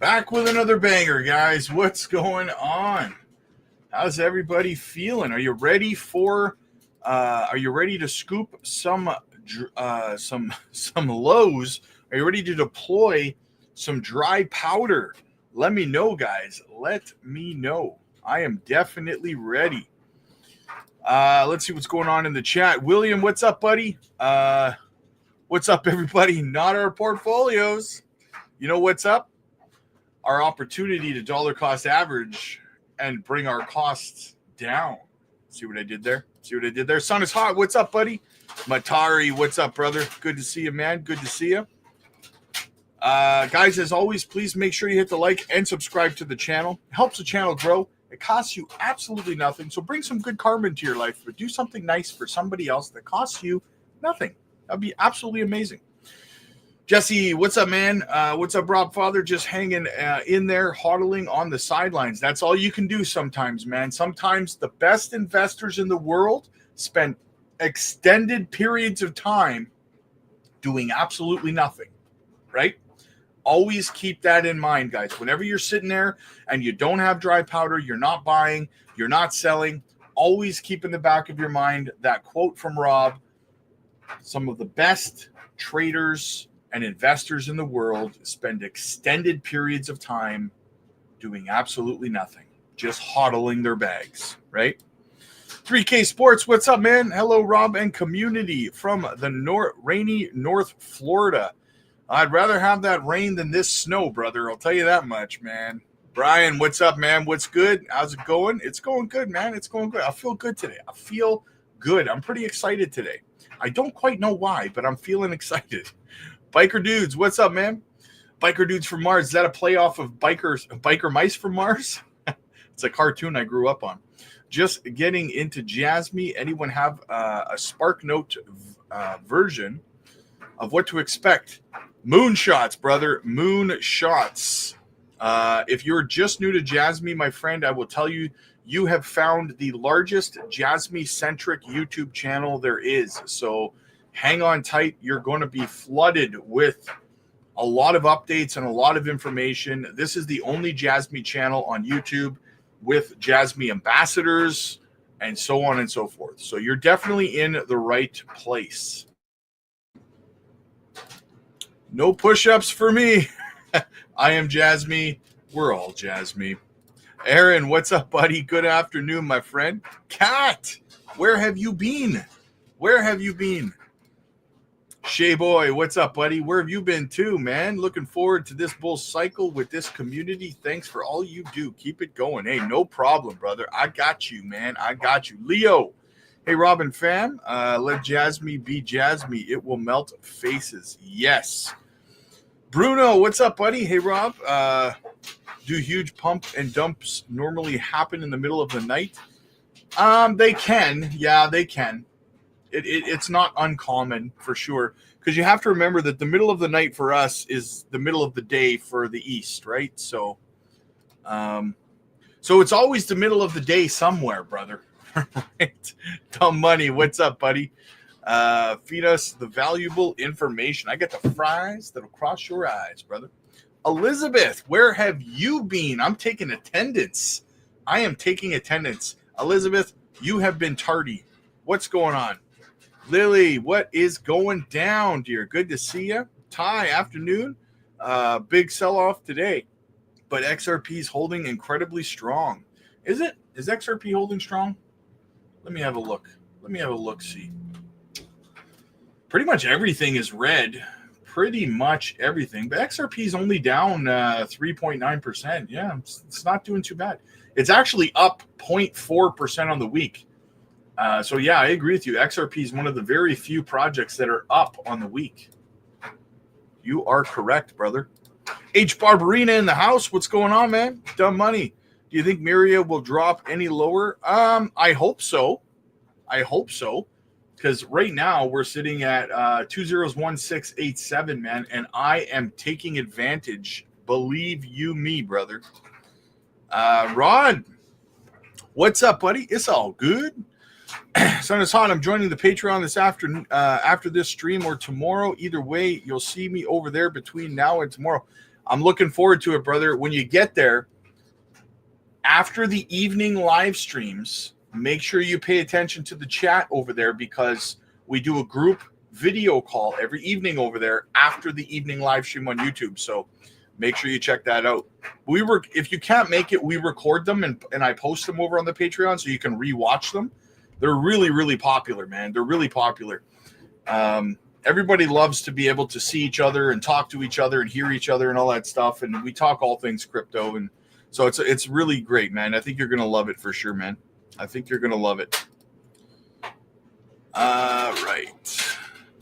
Back with another banger, guys. What's going on? How's everybody feeling? Are you ready for? Are you ready to scoop some lows? Are you ready to deploy some dry powder? Let me know, guys. Let me know. I am definitely ready. Let's see what's going on in the chat. William, what's up, buddy? What's up, everybody? Not our portfolios. You know what's up? Our opportunity to dollar cost average and bring our costs down. See what I did there? See what I did there? Sun is hot. What's up, buddy? Matari, what's up, brother? Good to see you, man. Good to see you. Guys, as always, please make sure you hit the like and subscribe to the channel. It helps the channel grow. It costs you absolutely nothing. So bring some good karma into your life, but do something nice for somebody else that costs you nothing. That'd be absolutely amazing. Jesse, what's up, man? What's up, Rob Father? Just hanging in there, hodling on the sidelines. That's all you can do sometimes, man. Sometimes the best investors in the world spend extended periods of time doing absolutely nothing, right? Always keep that in mind, guys. Whenever you're sitting there and you don't have dry powder, you're not buying, you're not selling, always keep in the back of your mind that quote from Rob: some of the best traders and investors in the world spend extended periods of time doing absolutely nothing, just hodling their bags, right? 3K Sports, what's up, man? Hello, Rob and community from the rainy North Florida. I'd rather have that rain than this snow, brother. I'll tell you that much, man. Brian, what's up, man? What's good? How's it going? It's going good, man. It's going good. I feel good today. I feel good. I'm pretty excited today. I don't quite know why, but I'm feeling excited. Biker Dudes, what's up, man? Biker Dudes from Mars. Is that a playoff of Biker Mice from Mars? It's a cartoon I grew up on. Just getting into JASMY. Anyone have a Spark Note version of what to expect? Moonshots, brother. Moonshots. If you're just new to JASMY, my friend, I will tell you, you have found the largest JASMY-centric YouTube channel there is. So hang on tight. You're going to be flooded with a lot of updates and a lot of information. This is the only JASMY channel on YouTube with JASMY ambassadors and so on and so forth. So you're definitely in the right place. No push-ups for me. I am JASMY. We're all JASMY. Aaron, what's up, buddy? Good afternoon, my friend. Kat, where have you been? Where have you been? Shay Boy, what's up, buddy? Where have you been too, man? Looking forward to this bull cycle with this community. Thanks for all you do. Keep it going. Hey, no problem, brother. I got you, man. I got you. Leo, hey, Robin fam, let JASMY be JASMY. It will melt faces. Yes. Bruno, what's up, buddy? Hey, Rob. Do huge pump and dumps normally happen in the middle of the night? They can. Yeah, they can. It's not uncommon for sure, because you have to remember that the middle of the night for us is the middle of the day for the East, right? So it's always the middle of the day somewhere, brother. Right? Dumb Money, what's up, buddy? Feed us the valuable information. I get the fries that'll cross your eyes, brother. Elizabeth, where have you been? I'm taking attendance. I am taking attendance. Elizabeth, you have been tardy. What's going on? Lily, what is going down, dear? Good to see you. Ty, afternoon. Big sell-off today, but XRP is holding incredibly strong. Is it? Is XRP holding strong? Let me have a look. See. Pretty much everything is red. Pretty much everything. But XRP is only down 3.9%. Yeah, it's not doing too bad. It's actually up 0.4% on the week. So, yeah, I agree with you. XRP is one of the very few projects that are up on the week. You are correct, brother. H. Barbarina in the house. What's going on, man? Dumb Money. Do you think Miria will drop any lower? I hope so. Because right now we're sitting at 201687, man, and I am taking advantage. Believe you me, brother. Rod, what's up, buddy? It's all good. Sun is hot. I'm joining the Patreon this afternoon, after this stream or tomorrow. Either way, you'll see me over there between now and tomorrow. I'm looking forward to it, brother. When you get there, after the evening live streams, make sure you pay attention to the chat over there, because we do a group video call every evening over there after the evening live stream on YouTube. So make sure you check that out. If you can't make it, we record them and I post them over on the Patreon so you can rewatch them. They're really, really popular, man. They're really popular. Everybody loves to be able to see each other and talk to each other and hear each other and all that stuff. And we talk all things crypto. And so it's really great, man. I think you're going to love it for sure, man. I think you're going to love it. Right.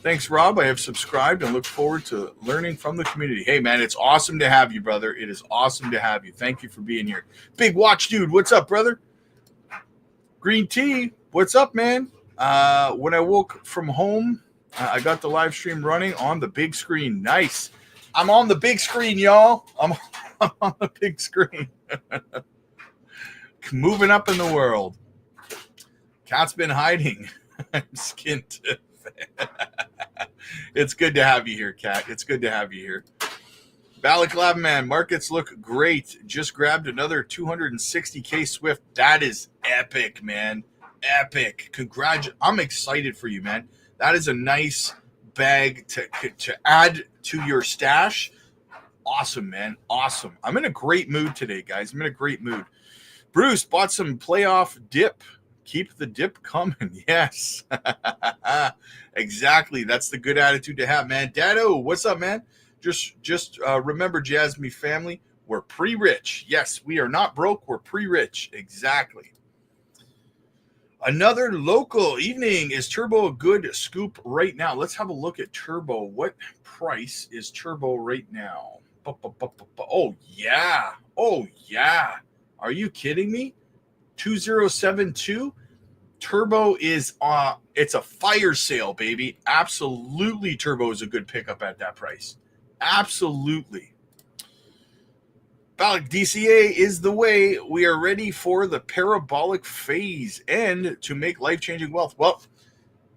Thanks, Rob. I have subscribed and look forward to learning from the community. Hey, man, it's awesome to have you, brother. It is awesome to have you. Thank you for being here. Big Watch Dude, what's up, brother? Green Tea, what's up, man? When I woke from home, I got the live stream running on the big screen. Nice. I'm on the big screen, y'all. I'm on the big screen. Moving up in the world. Cat's been hiding. I'm skint. It's good to have you here, Cat. It's good to have you here. Balaclava man, markets look great. Just grabbed another 260K Swift. That is epic, man. Epic. I'm excited for you, man. That is a nice bag to add to your stash. Awesome, man. Awesome. I'm in a great mood today, guys. I'm in a great mood. Bruce bought some playoff dip. Keep the dip coming. Yes. Exactly. That's the good attitude to have, man. Dado, what's up, man? Just remember, JASMY family, we're pre-rich. Yes, we are not broke. We're pre-rich. Exactly. Another local evening. Is Turbo a good scoop right now? Let's have a look at Turbo. What price is Turbo right now? Oh, yeah. Oh, yeah. Are you kidding me? 2072. Turbo is it's a fire sale, baby. Absolutely, Turbo is a good pickup at that price. Absolutely. Parabolic DCA is the way. We are ready for the parabolic phase and to make life-changing wealth. Well,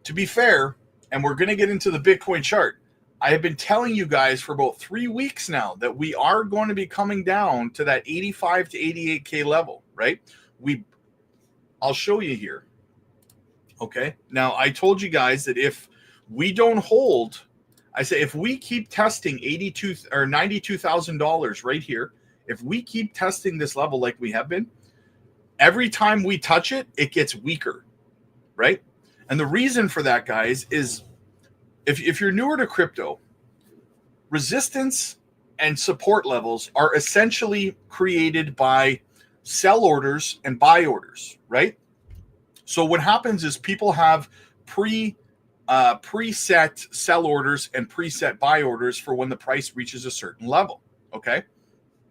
to be fair, and we're going to get into the Bitcoin chart, I have been telling you guys for about 3 weeks now that we are going to be coming down to that 85 to 88K level, right? I'll show you here. Okay. Now, I told you guys that if we don't hold, I say if we keep testing $82,000 or $92,000 right here, if we keep testing this level like we have been, every time we touch it, it gets weaker, right? And the reason for that, guys, is if you're newer to crypto, resistance and support levels are essentially created by sell orders and buy orders, right? So what happens is people have preset sell orders and preset buy orders for when the price reaches a certain level, okay?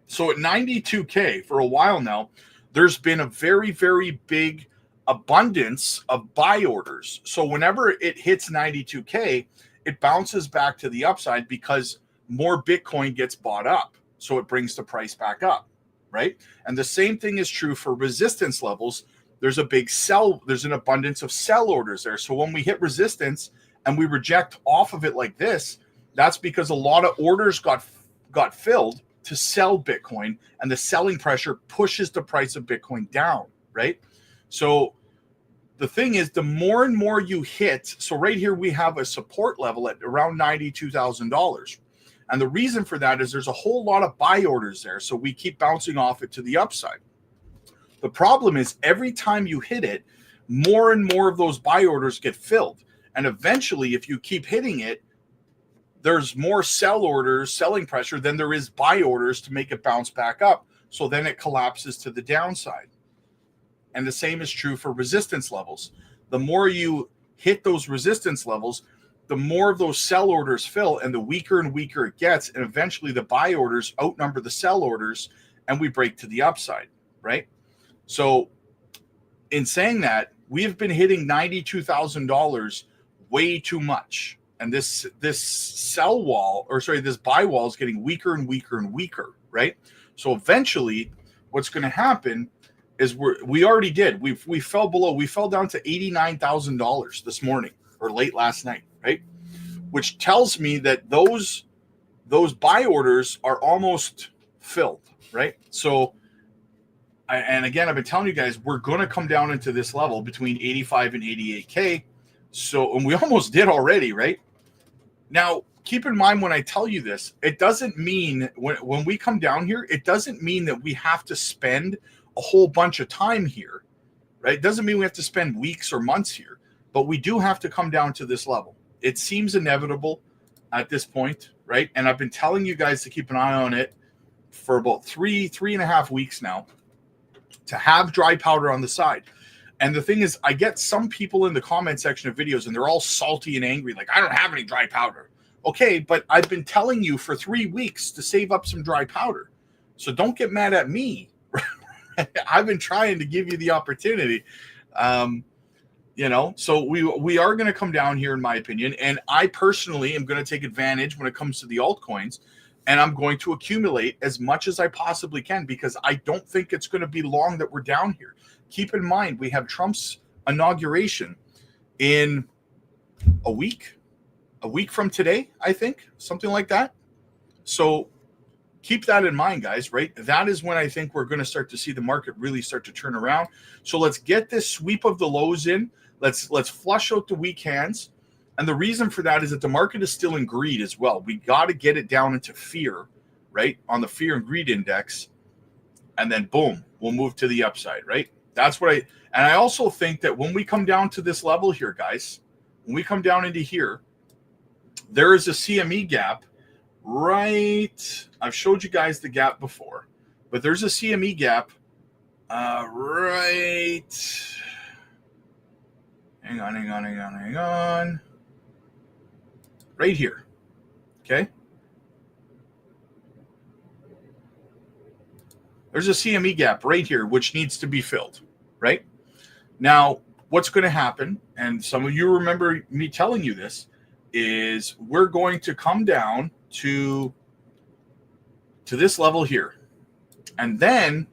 So at 92K for a while now, there's been a very, very big abundance of buy orders. So whenever it hits 92K, it bounces back to the upside because more Bitcoin gets bought up. So it brings the price back up, right? And the same thing is true for resistance levels. There's a big there's an abundance of sell orders there. So when we hit resistance and we reject off of it like this, that's because a lot of orders got filled to sell Bitcoin, and the selling pressure pushes the price of Bitcoin down, right? So the thing is, the more and more you hit, so right here we have a support level at around $92,000. And the reason for that is there's a whole lot of buy orders there. So we keep bouncing off it to the upside. The problem is every time you hit it, more and more of those buy orders get filled. And eventually, if you keep hitting it, there's more sell orders, selling pressure than there is buy orders to make it bounce back up. So then it collapses to the downside. And the same is true for resistance levels. The more you hit those resistance levels, the more of those sell orders fill and the weaker and weaker it gets. And eventually the buy orders outnumber the sell orders and we break to the upside, right? So in saying that, we have been hitting $92,000 way too much. And this sell wall, or sorry, this buy wall is getting weaker and weaker and weaker, right? So eventually what's going to happen is we already did. We fell below. We fell down to $89,000 this morning or late last night, right? Which tells me that those those buy orders are almost filled, right? So, and again, I've been telling you guys, we're going to come down into this level between 85 and 88K. So, and we almost did already, right? Now, keep in mind when I tell you this, it doesn't mean when we come down here, it doesn't mean that we have to spend a whole bunch of time here, right? It doesn't mean we have to spend weeks or months here, but we do have to come down to this level. It seems inevitable at this point, right? And I've been telling you guys to keep an eye on it for about three and a half weeks now, to have dry powder on the side. And the thing is, I get some people in the comment section of videos and they're all salty and angry, like, I don't have any dry powder. Okay, but I've been telling you for 3 weeks to save up some dry powder. So don't get mad at me. I've been trying to give you the opportunity. You know, so we are going to come down here, in my opinion. And I personally am going to take advantage when it comes to the altcoins. And I'm going to accumulate as much as I possibly can, because I don't think it's going to be long that we're down here. Keep in mind, we have Trump's inauguration in a week from today, I think, something like that. So keep that in mind, guys, right? That is when I think we're going to start to see the market really start to turn around. So let's get this sweep of the lows in. Let's flush out the weak hands. And the reason for that is that the market is still in greed as well. We got to get it down into fear, right? On the fear and greed index. And then boom, we'll move to the upside, right? That's what I also think that when we come down to this level here, guys, when we come down into here, there is a CME gap, right? I've showed you guys the gap before, but there's a CME gap, right? Hang on. Right here, okay? There's a CME gap right here, which needs to be filled, right? Now, what's going to happen, and some of you remember me telling you this, is we're going to come down to this level here. And then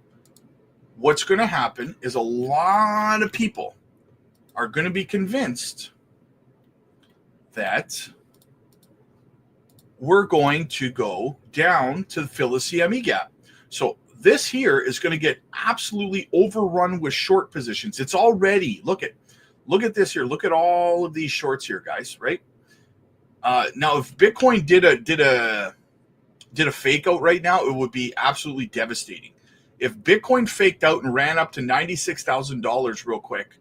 what's going to happen is a lot of people are going to be convinced that we're going to go down to fill the CME gap. So this here is going to get absolutely overrun with short positions. It's already, look at this here. Look at all of these shorts here, guys, right? Now, if Bitcoin did a fake out right now, it would be absolutely devastating. If Bitcoin faked out and ran up to $96,000 real quick,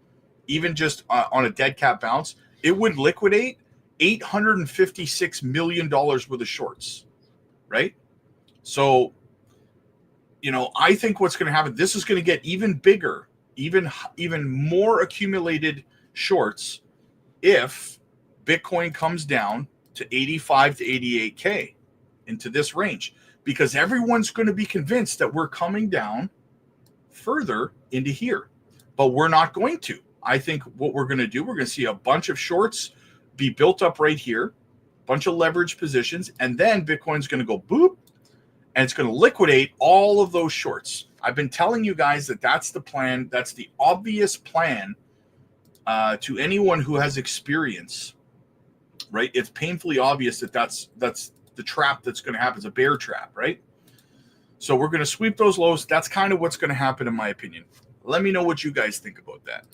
even just on a dead cat bounce, it would liquidate $856 million worth of shorts, right? So, you know, I think what's going to happen, this is going to get even bigger, even more accumulated shorts if Bitcoin comes down to 85 to 88K into this range, because everyone's going to be convinced that we're coming down further into here, but we're not going to. I think what we're going to do, we're going to see a bunch of shorts be built up right here, a bunch of leverage positions, and then Bitcoin's going to go boop, and it's going to liquidate all of those shorts. I've been telling you guys that that's the plan. That's the obvious plan to anyone who has experience, right? It's painfully obvious that that's the trap that's going to happen. It's a bear trap, right? So we're going to sweep those lows. That's kind of what's going to happen, in my opinion. Let me know what you guys think about that.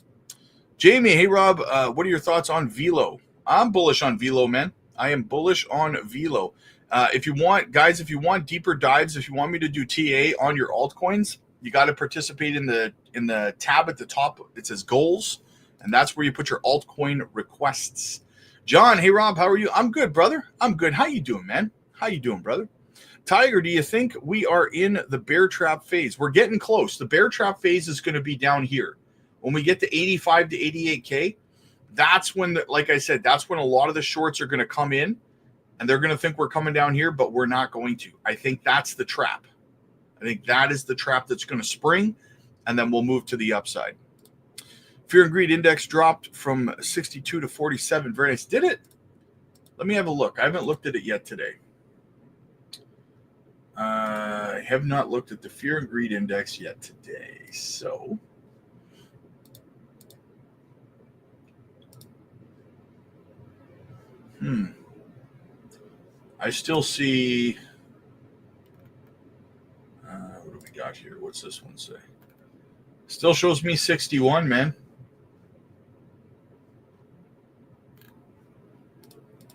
Jamie, hey, Rob, what are your thoughts on Velo? I'm bullish on Velo, man. I am bullish on Velo. If you want, guys, if you want deeper dives, if you want me to do TA on your altcoins, you got to participate in the tab at the top. It says goals, and that's where you put your altcoin requests. John, hey, Rob, how are you? I'm good, brother. I'm good. How you doing, man? How you doing, brother? Tiger, do you think we are in the bear trap phase? We're getting close. The bear trap phase is going to be down here. When we get to 85 to 88K, that's when, like I said, that's when a lot of the shorts are going to come in, and they're going to think we're coming down here, but we're not going to. I think that's the trap. I think that is the trap that's going to spring, and then we'll move to the upside. Fear and Greed Index dropped from 62 to 47. Very nice. Did it? Let me have a look. I haven't looked at it yet today. I have not looked at the Fear and Greed Index yet today. So I still see. What do we got here? What's this one say? Still shows me 61, man.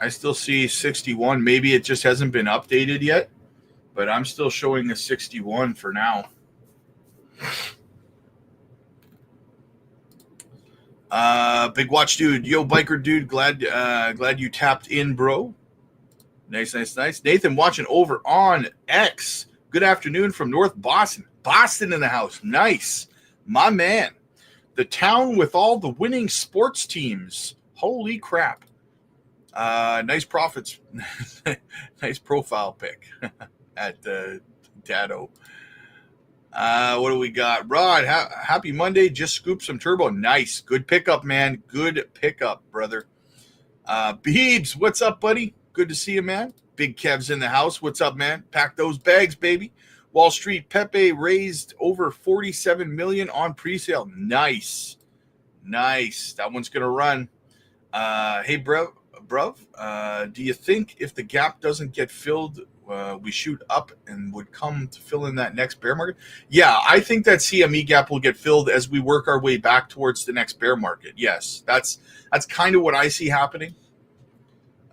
I still see 61. Maybe it just hasn't been updated yet, but I'm still showing a 61 for now. Big watch dude, yo biker dude, glad you tapped in, bro. Nice. Nathan watching over on X. Good afternoon from North Boston. Boston in the house. Nice, my man. The town with all the winning sports teams. Holy crap. Nice profits. Nice profile pic at Dado. What do we got? Rod, happy Monday. Just scooped some turbo. Nice. Good pickup, man. Good pickup, brother. Beebs, what's up, buddy? Good to see you, man. Big Kev's in the house. What's up, man? Pack those bags, baby. Wall Street Pepe raised over 47 million on presale. Nice. That one's gonna run. Hey, bruv. Do you think if the gap doesn't get filled, we shoot up and would come to fill in that next bear market? Yeah, I think that CME gap will get filled as we work our way back towards the next bear market. Yes, that's kind of what I see happening.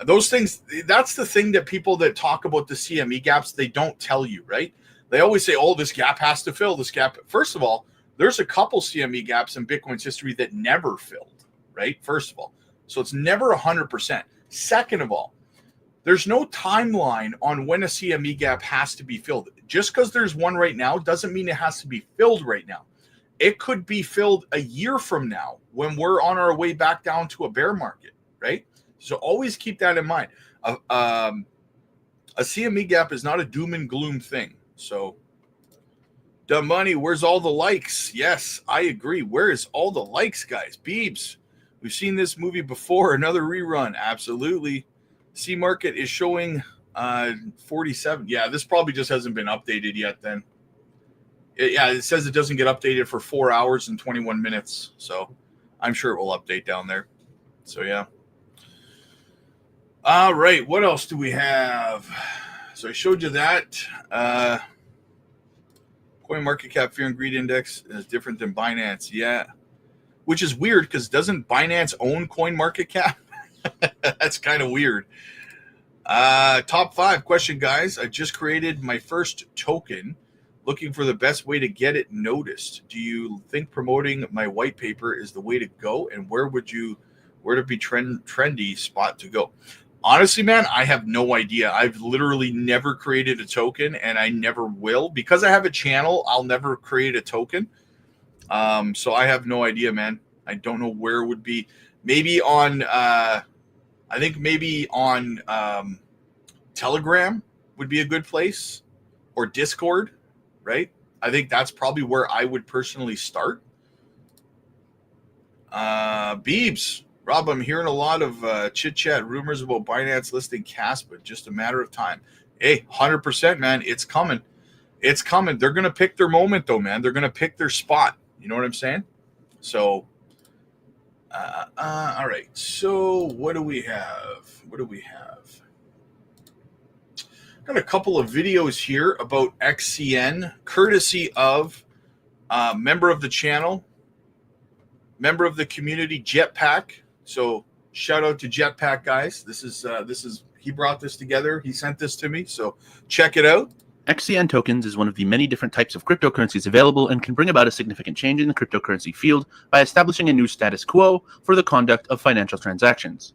Those things, that's the thing that people that talk about the CME gaps, they don't tell you, right? They always say, oh, this gap has to fill, this gap. First of all, there's a couple CME gaps in Bitcoin's history that never filled, right? First of all. So it's never 100%. Second of all, there's no timeline on when a CME gap has to be filled. Just because there's one right now doesn't mean it has to be filled right now. It could be filled a year from now when we're on our way back down to a bear market, right? So always keep that in mind. A CME gap is not a doom and gloom thing. So, the money, where's all the likes? Yes, I agree. Where is all the likes, guys? Beebs, we've seen this movie before. Another rerun. Absolutely. C market is showing 47. Yeah, this probably just hasn't been updated yet then. It says it doesn't get updated for 4 hours and 21 minutes. So I'm sure it will update down there. So, yeah. All right. What else do we have? So I showed you that. CoinMarketCap Fear and Greed Index is different than Binance. Yeah. Which is weird because doesn't Binance own CoinMarketCap? That's kind of weird. Top 5 question, guys. I just created my first token. Looking for the best way to get it noticed. Do you think promoting my white paper is the way to go? And where to be trendy spot to go? Honestly, man, I have no idea. I've literally never created a token, and I never will. Because I have a channel, I'll never create a token. So I have no idea, man. I don't know where it would be. Maybe on, I think maybe on Telegram would be a good place, or Discord, right? I think that's probably where I would personally start. Beebs. Rob, I'm hearing a lot of chit-chat rumors about Binance listing KASPA. Just a matter of time. Hey, 100%, man. It's coming. It's coming. They're going to pick their moment, though, man. They're going to pick their spot. You know what I'm saying? So, all right. So, what do we have? Got a couple of videos here about XCN, courtesy of member of the channel, member of the community, Jetpack. So shout out to Jetpack, guys. This is he brought this together. He sent this to me. So check it out. XCN tokens is one of the many different types of cryptocurrencies available and can bring about a significant change in the cryptocurrency field by establishing a new status quo for the conduct of financial transactions.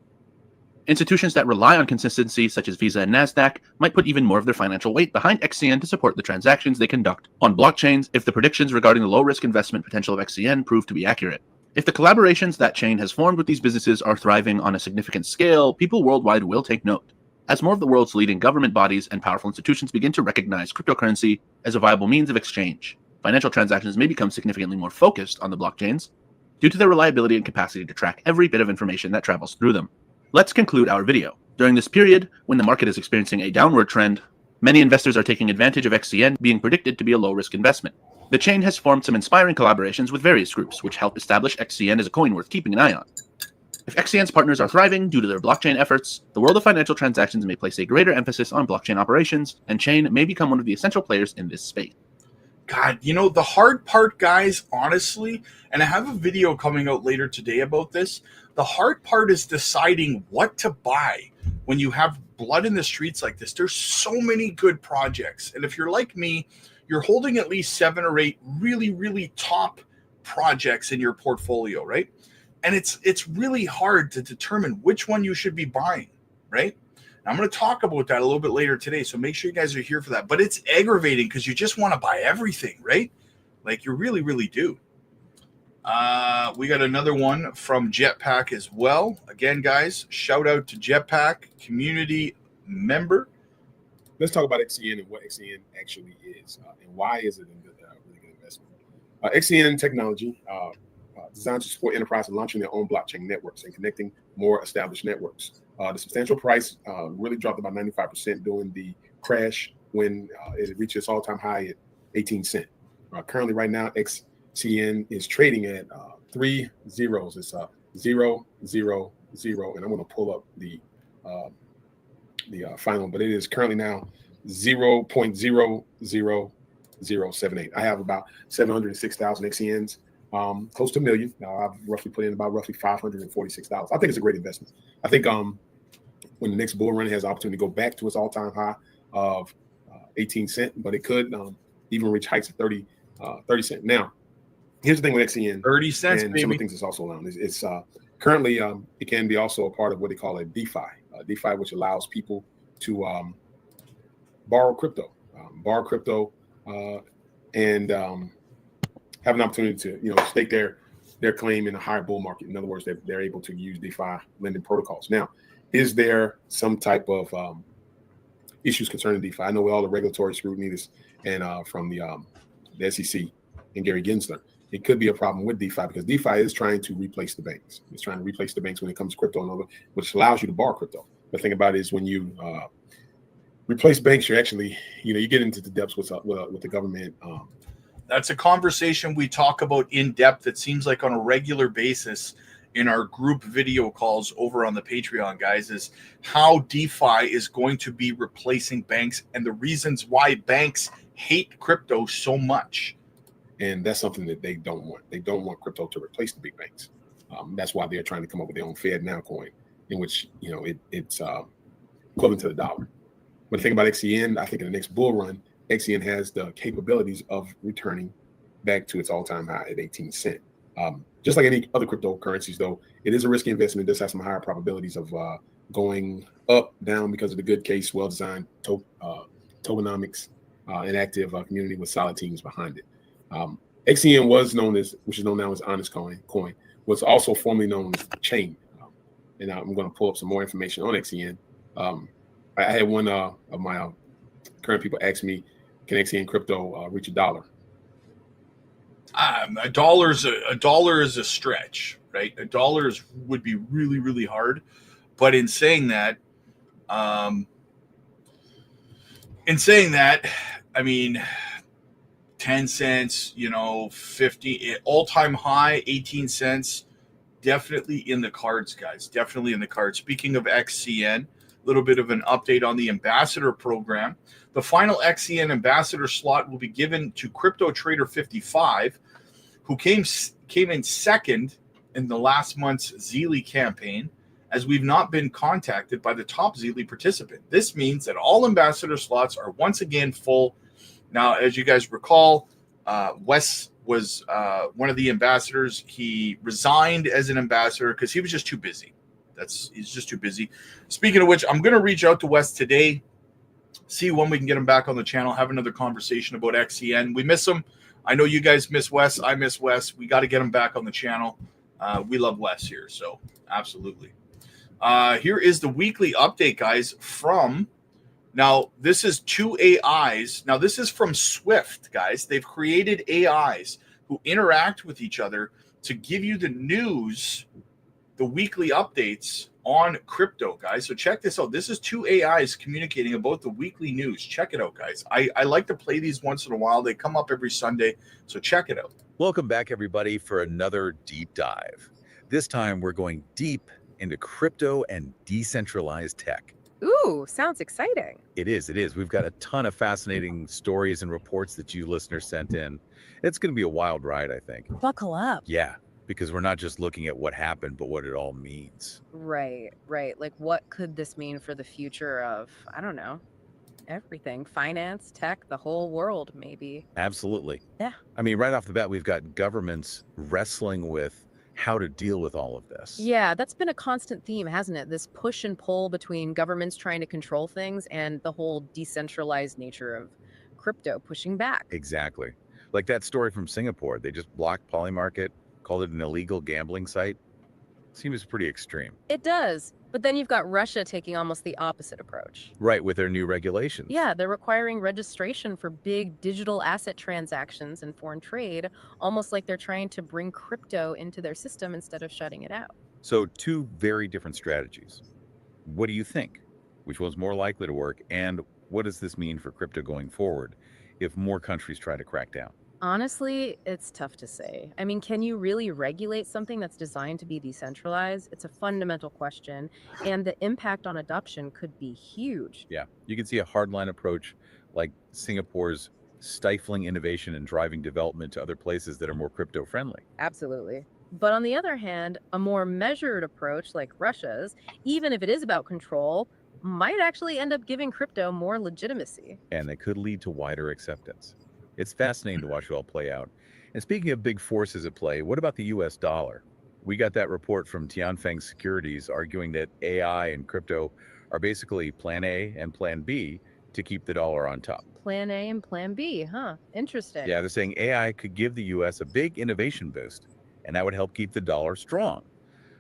Institutions that rely on consistency, such as Visa and NASDAQ, might put even more of their financial weight behind XCN to support the transactions they conduct on blockchains if the predictions regarding the low-risk investment potential of XCN prove to be accurate. If the collaborations that chain has formed with these businesses are thriving on a significant scale, people worldwide will take note. As more of the world's leading government bodies and powerful institutions begin to recognize cryptocurrency as a viable means of exchange, financial transactions may become significantly more focused on the blockchains due to their reliability and capacity to track every bit of information that travels through them. Let's conclude our video. During this period, when the market is experiencing a downward trend, many investors are taking advantage of XCN being predicted to be a low-risk investment. The chain has formed some inspiring collaborations with various groups, which help establish XCN as a coin worth keeping an eye on. If XCN's partners are thriving due to their blockchain efforts, the world of financial transactions may place a greater emphasis on blockchain operations, and Chain may become one of the essential players in this space. God, you know, the hard part, guys, honestly, and I have a video coming out later today about this, the hard part is deciding what to buy when you have blood in the streets like this. There's so many good projects. And if you're like me, you're holding at least 7 or 8 really, really top projects in your portfolio, right? And it's really hard to determine which one you should be buying, right? I'm going to talk about that a little bit later today, so make sure you guys are here for that. But it's aggravating because you just want to buy everything, right? Like you really, really do. We got another one from Jetpack as well. Again, guys, shout out to Jetpack, community member. Let's talk about XCN and what XCN actually is and why is it a really good investment. XCN technology designed to support enterprises launching their own blockchain networks and connecting more established networks. The substantial price really dropped about 95% during the crash when it reached its all-time high at 18 cents. Currently, right now, XCN is trading at 3 zeros. It's 0, 0, 0, and I'm going to pull up the final, but it is currently now 0.00078. I have about 706,000 XCNs. Close to $1 million. Now I've roughly put in about roughly $546. I think it's a great investment. I think when the next bull run has the opportunity to go back to its all-time high of 18 cents, but it could even reach heights of 30 cents. Now, here's the thing with XCN. 30 cents, and baby. Some of the things it's also around. It's currently it can be also a part of what they call a DeFi. DeFi, which allows people to borrow crypto, and have an opportunity to stake their claim in a higher bull market. In other words, they're able to use DeFi lending protocols. Now, is there some type of issues concerning DeFi? I know with all the regulatory scrutiny and from the SEC and Gary Gensler, it could be a problem with DeFi because DeFi is trying to replace the banks. It's trying to replace the banks when it comes to crypto and all that, which allows you to borrow crypto. The thing about it is when you replace banks, you're actually, you get into the depths with the government. That's a conversation we talk about in depth. It seems like on a regular basis in our group video calls over on the Patreon, guys, is how DeFi is going to be replacing banks and the reasons why banks hate crypto so much. And that's something that they don't want. They don't want crypto to replace the big banks. That's why they're trying to come up with their own Fed Now coin, in which it's equivalent to the dollar. But the thing about XCN, I think in the next bull run, XCN has the capabilities of returning back to its all-time high at 18 cents. Just like any other cryptocurrencies, though, it is a risky investment. It does have some higher probabilities of going up, down because of the good case, well-designed tokenomics, and active community with solid teams behind it. XCN was known as, which is known now as Honest Coin, was also formerly known as Chain. And I'm going to pull up some more information on XCN. I had one of my current people ask me, can XCN crypto reach $1? A dollar is a stretch, right? $1 would be really, really hard. But in saying that, I mean, 10 cents, 50, all-time high, 18 cents, definitely in the cards, guys. Definitely in the cards. Speaking of XCN, a little bit of an update on the ambassador program. The final XCN ambassador slot will be given to Crypto Trader 55, who came in second in the last month's Zeely campaign, as we've not been contacted by the top Zeely participant. This means that all ambassador slots are once again full. Now, as you guys recall, Wes was one of the ambassadors. He resigned as an ambassador because he was just too busy. He's just too busy. Speaking of which, I'm going to reach out to Wes today, see when we can get him back on the channel, have another conversation about XCN. We miss him. I know you guys miss Wes. I miss Wes. We got to get him back on the channel. We love Wes here, so absolutely. Here is the weekly update, guys, from... Now, this is 2 AIs. Now, this is from Swift, guys. They've created AIs who interact with each other to give you the news, the weekly updates on crypto, guys. So check this out. This is 2 AIs communicating about the weekly news. Check it out, guys. I like to play these once in a while. They come up every Sunday, so check it out. Welcome back, everybody, for another deep dive. This time, we're going deep into crypto and decentralized tech. Ooh, sounds exciting. It is. We've got a ton of fascinating stories and reports that you listeners sent in. It's going to be a wild ride, I think. Buckle up. Yeah, because we're not just looking at what happened, but what it all means. Right. Like, what could this mean for the future of, I don't know, everything? Finance, tech, the whole world, maybe. Absolutely. Yeah. I mean, right off the bat, we've got governments wrestling with how to deal with all of this. Yeah, that's been a constant theme, hasn't it? This push and pull between governments trying to control things and the whole decentralized nature of crypto pushing back. Exactly. Like that story from Singapore. They just blocked Polymarket, called it an illegal gambling site. Seems pretty extreme. It does. But then you've got Russia taking almost the opposite approach. Right, with their new regulations. Yeah, they're requiring registration for big digital asset transactions and foreign trade, almost like they're trying to bring crypto into their system instead of shutting it out. So two very different strategies. What do you think? Which one's more likely to work? And what does this mean for crypto going forward if more countries try to crack down? Honestly, it's tough to say. I mean, can you really regulate something that's designed to be decentralized? It's a fundamental question, and the impact on adoption could be huge. Yeah, you can see a hardline approach like Singapore's stifling innovation and driving development to other places that are more crypto friendly. Absolutely. But on the other hand, a more measured approach like Russia's, even if it is about control, might actually end up giving crypto more legitimacy. And it could lead to wider acceptance. It's fascinating to watch it all play out. And speaking of big forces at play, what about the US dollar? We got that report from Tianfeng Securities arguing that AI and crypto are basically plan A and plan B to keep the dollar on top. Plan A and Plan B, huh? Interesting. Yeah, they're saying AI could give the US a big innovation boost, and that would help keep the dollar strong.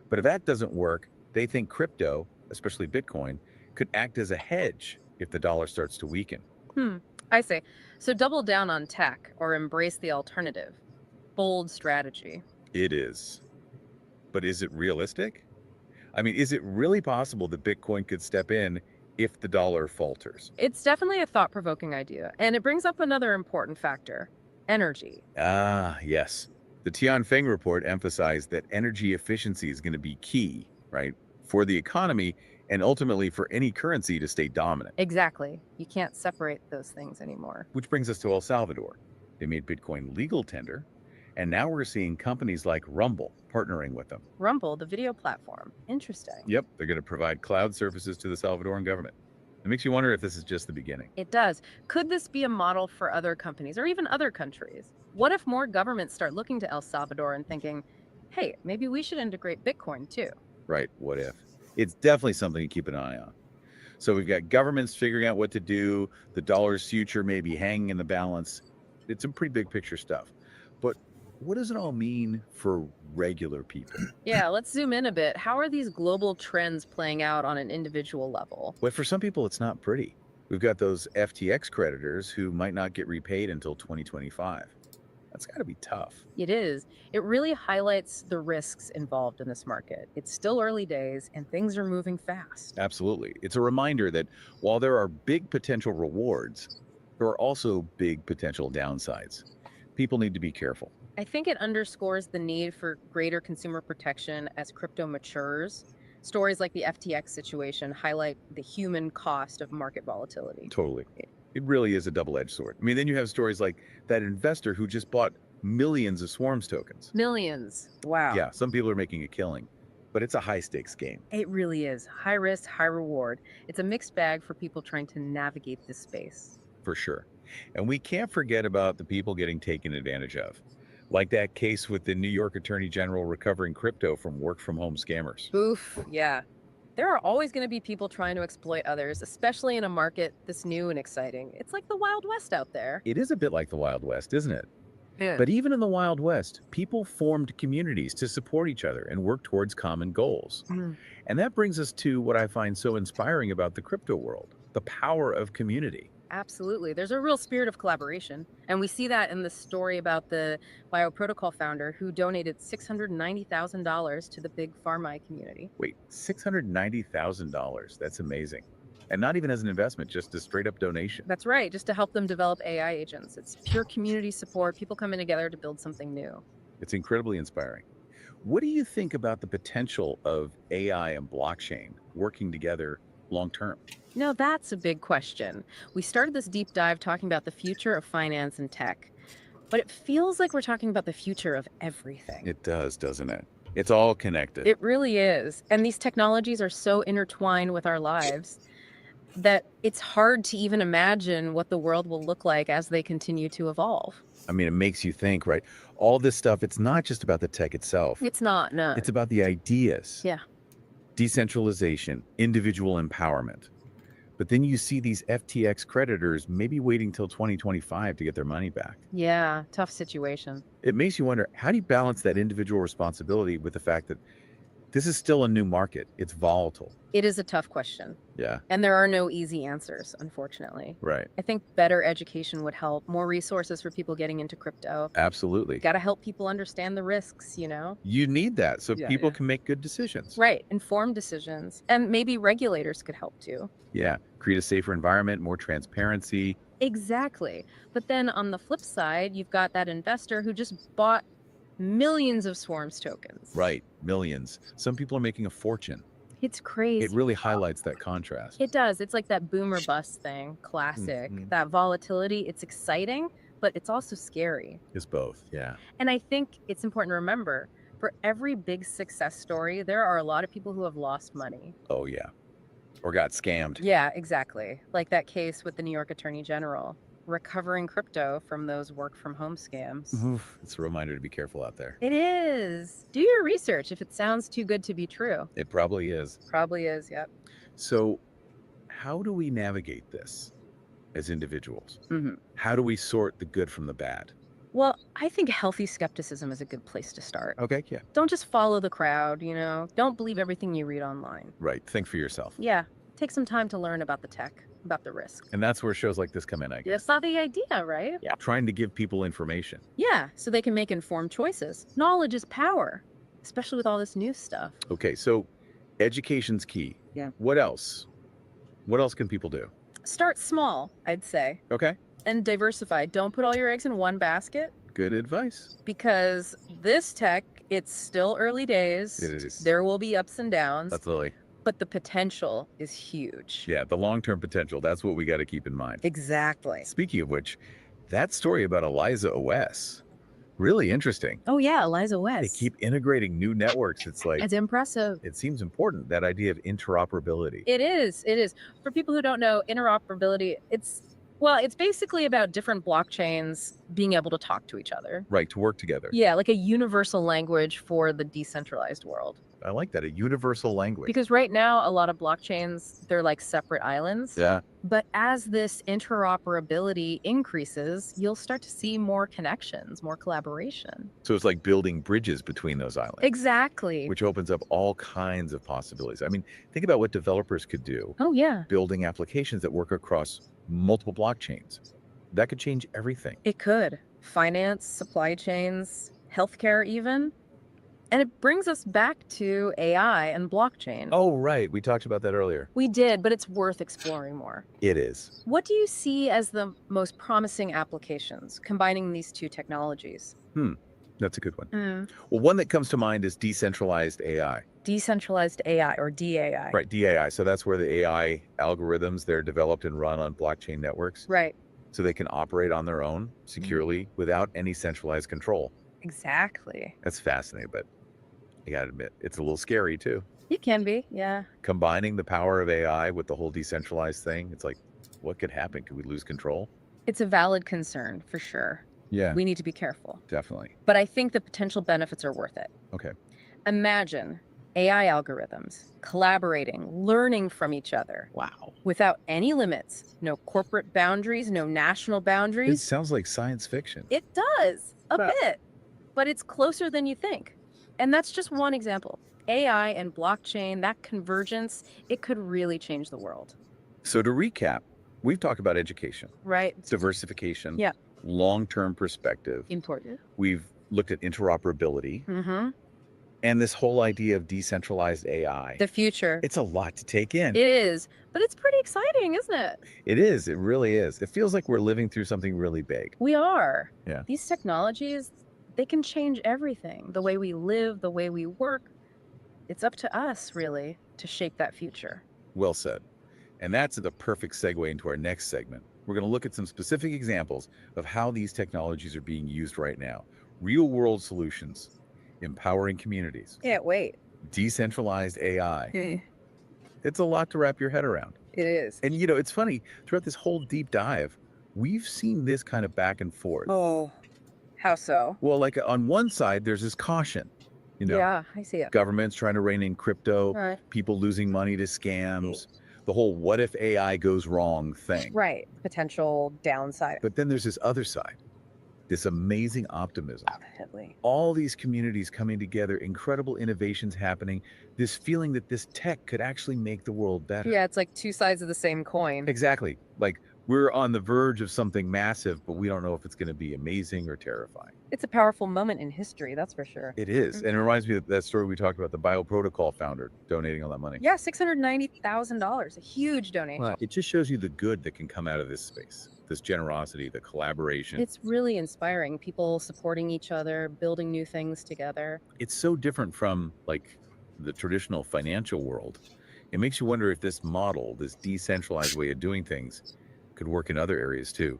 But if that doesn't work, they think crypto, especially Bitcoin, could act as a hedge if the dollar starts to weaken. I see. So double down on tech or embrace the alternative. Bold strategy. It is. But is it realistic? I mean, is it really possible that Bitcoin could step in if the dollar falters? It's definitely a thought-provoking idea, and it brings up another important factor: energy. Ah, yes. The Tianfeng report emphasized that energy efficiency is going to be key, right, for the economy and ultimately for any currency to stay dominant. Exactly. You can't separate those things anymore. Which brings us to El Salvador. They made Bitcoin legal tender, and now we're seeing companies like Rumble partnering with them. Rumble, the video platform. Interesting. Yep, they're going to provide cloud services to the Salvadoran government. It makes you wonder if this is just the beginning. It does. Could this be a model for other companies or even other countries? What if more governments start looking to El Salvador and thinking, hey, maybe we should integrate Bitcoin too? Right, what if? It's definitely something to keep an eye on. So we've got governments figuring out what to do. The dollar's future may be hanging in the balance. It's some pretty big picture stuff. But what does it all mean for regular people? Yeah, let's zoom in a bit. How are these global trends playing out on an individual level? Well, for some people, it's not pretty. We've got those FTX creditors who might not get repaid until 2025. That's got to be tough. It is. It really highlights the risks involved in this market. It's still early days and things are moving fast. Absolutely. It's a reminder that while there are big potential rewards, there are also big potential downsides. People need to be careful. I think it underscores the need for greater consumer protection as crypto matures. Stories like the FTX situation highlight the human cost of market volatility. Totally. It really is a double-edged sword. I mean, then you have stories like that investor who just bought millions of Swarms tokens. Millions. Wow. Yeah, some people are making a killing, but it's a high-stakes game. It really is. High risk, high reward. It's a mixed bag for people trying to navigate this space. For sure. And we can't forget about the people getting taken advantage of, like that case with the New York Attorney General recovering crypto from work-from-home scammers. Oof, yeah. There are always going to be people trying to exploit others, especially in a market this new and exciting. It's like the Wild West out there. It is a bit like the Wild West, isn't it? Yeah. But even in the Wild West, people formed communities to support each other and work towards common goals. And that brings us to what I find so inspiring about the crypto world, the power of community. Absolutely. There's a real spirit of collaboration. And we see that in the story about the BioProtocol founder who donated $690,000 to the big pharma community. Wait, $690,000. That's amazing. And not even as an investment, just a straight up donation. That's right, just to help them develop AI agents. It's pure community support, people coming together to build something new. It's incredibly inspiring. What do you think about the potential of AI and blockchain working together long term? Now, that's a big question. We started this deep dive talking about the future of finance and tech, but it feels like we're talking about the future of everything. It does, doesn't it? It's all connected. It really is. And these technologies are so intertwined with our lives that it's hard to even imagine what the world will look like as they continue to evolve. I mean, it makes you think, right? All this stuff, it's not just about the tech itself. It's not, no. It's about the ideas. Yeah. Decentralization, individual empowerment. But then you see these FTX creditors maybe waiting till 2025 to get their money back. Yeah, tough situation. It makes you wonder, how do you balance that individual responsibility with the fact that this is still a new market? It's volatile. It is a tough question. Yeah, And there are no easy answers, unfortunately. right. I think better education would help, more resources for people getting into crypto. Absolutely. Got to help people understand the risks, you know? You need that so Yeah, people yeah. can make good decisions. Right, informed decisions. And maybe regulators could help too. Yeah, create a safer environment, more transparency. Exactly. But then on the flip side, you've got that investor who just bought millions of Swarms tokens. Right, millions. Some people are making a fortune. It's crazy. It really highlights that contrast. It does. It's like that boomer bust thing, classic. Mhm. That volatility, it's exciting, but it's also scary. It's both, yeah. And I think it's important to remember, for every big success story, there are a lot of people who have lost money. Oh, yeah. Or got scammed. Yeah, exactly. Like that case with the New York Attorney General, recovering crypto from those work from home scams. Oof, it's a reminder to be careful out there. It is. Do your research if it sounds too good to be true. It probably is. Probably is, yep. So, how do we navigate this as individuals? hmm How do we sort the good from the bad? Well, I think healthy skepticism is a good place to start. Okay, yeah. Don't just follow the crowd, you know? Don't believe everything you read online. Right. Think for yourself. Yeah, take some time to learn about the tech, about the risks. And that's where shows like this come in, I guess. That's not the idea, right? Yeah. Trying to give people information. Yeah, so they can make informed choices. Knowledge is power, especially with all this new stuff. Okay, so education's key. Yeah. What else? What else can people do? Start small, I'd say, Okay. and diversify. Don't put all your eggs in one basket Good advice. because this tech, it's still early days. It is. There will be ups and downs, That's Lily. but the potential is huge. Yeah, the long-term potential. That's what we got to keep in mind. Exactly. Speaking of which, that story about Eliza OS, really interesting. Oh yeah, Eliza They West. keep integrating new networks. It's like, It's impressive. it seems important, that idea of interoperability. It is. It is. For people who don't know, interoperability, it's basically about different blockchains being able to talk to each other. Right, to work together. Yeah, like a universal language for the decentralized world. I like that, a universal language. Because right now, a lot of blockchains, they're like separate islands. Yeah, But as this interoperability increases, you'll start to see more connections, more collaboration. so it's like building bridges between those islands. Exactly. Which opens up all kinds of possibilities. I mean, think about what developers could do, Oh, yeah, building applications that work across multiple blockchains. That could change everything. it could. Finance, supply chains, healthcare, even. And it brings us back to AI and blockchain. Oh, right. We talked about that earlier. We did, but it's worth exploring more. It is. What do you see as the most promising applications combining these two technologies? That's a good one. Well, one that comes to mind is decentralized AI. Decentralized AI or DAI. Right, DAI. So that's where the AI algorithms, they're developed and run on blockchain networks. Right. So they can operate on their own securely without any centralized control. Exactly. That's fascinating, but I gotta admit, it's a little scary too. It can be, yeah. Combining the power of AI with the whole decentralized thing, it's like, what could happen? Could we lose control? It's a valid concern for sure. Yeah, We need to be careful. definitely. But I think the potential benefits are worth it. Okay. Imagine AI algorithms collaborating, learning from each other Wow. without any limits. No corporate boundaries, no national It boundaries. sounds like science fiction. It does a Well- bit, but it's closer than you think. And that's just one example. AI and blockchain, that convergence, it could really change the world, So to recap, we've talked about education, right? diversification, Yeah. long-term perspective. Important. We've looked at interoperability Mm-hmm. and this whole idea of decentralized AI. The future. It's a lot to take in. It is, but it's pretty exciting, isn't it? It is. It really is. It feels like we're living through something really big. We are. Yeah. These technologies, They can change everything. The way we live, the way we work. It's up to us, really, to shape that future. Well said. And that's the perfect segue into our next segment. We're going to look at some specific examples of how these technologies are being used right now. Real-world solutions, empowering communities. Can't wait. Decentralized AI. It's a lot to wrap your head around. It is. And you know, it's funny, throughout this whole deep dive, we've seen this kind of back and forth. Oh, how so? Well, like on one side, there's this caution. You know, Yeah, I see it. governments trying to rein in crypto, Right. people losing money to scams, the whole what if AI goes wrong thing. Right. Potential downside. But then there's this other side, this amazing optimism. Definitely. All these communities coming together, incredible innovations happening, this feeling that this tech could actually make the world better. Yeah, it's like two sides of the same coin. Exactly. Like we're on the verge of something massive, but we don't know if it's going to be amazing or terrifying. It's a powerful moment in history, that's for sure. It is. And it reminds me of that story we talked about, the Bioprotocol founder donating all that money. Yeah, $690,000, a huge donation. Well, it just shows you the good that can come out of this space, this generosity, the collaboration. It's really inspiring. People supporting each other, building new things together. It's so different from like the traditional financial world. It makes you wonder if this model, this decentralized way of doing things, could work in other areas too.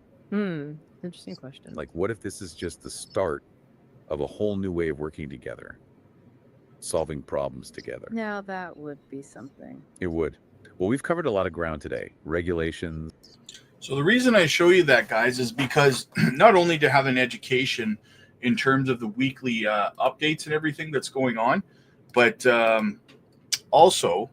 Interesting question. Like, what if this is just the start of a whole new way of working together, solving problems together? Now that would be something. It would. Well, we've covered a lot of ground today. Regulations. So the reason I show you that, guys, is because not only to have an education in terms of the weekly updates and everything that's going on, but also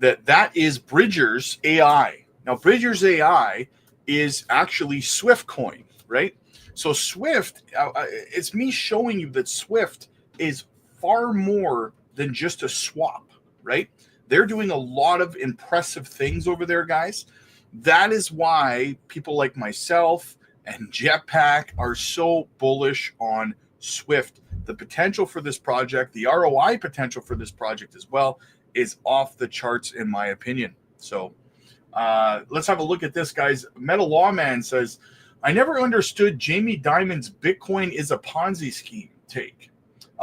that is Bridger's AI. Now, Bridger's AI is actually Swift coin, right? So Swift, it's me showing you that Swift is far more than just a swap, right? They're doing a lot of impressive things over there, guys. That is why people like myself and Jetpack are so bullish on Swift. The potential for this project, the ROI potential for this project as well, is off the charts, in my opinion. So let's have a look at this, guys. Metal Lawman says, I never understood Jamie Dimon's Bitcoin is a Ponzi scheme take.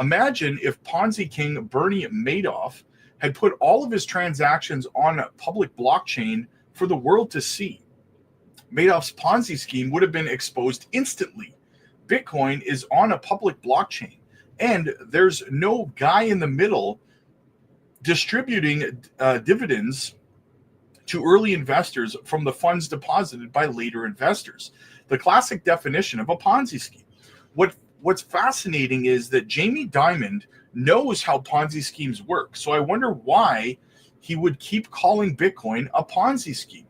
Imagine if Ponzi King Bernie Madoff had put all of his transactions on a public blockchain for the world to see. Madoff's Ponzi scheme would have been exposed instantly. Bitcoin is on a public blockchain, and there's no guy in the middle distributing dividends to early investors from the funds deposited by later investors. The classic definition of a Ponzi scheme. What's fascinating is that Jamie Dimon knows how Ponzi schemes work. So I wonder why he would keep calling Bitcoin a Ponzi scheme.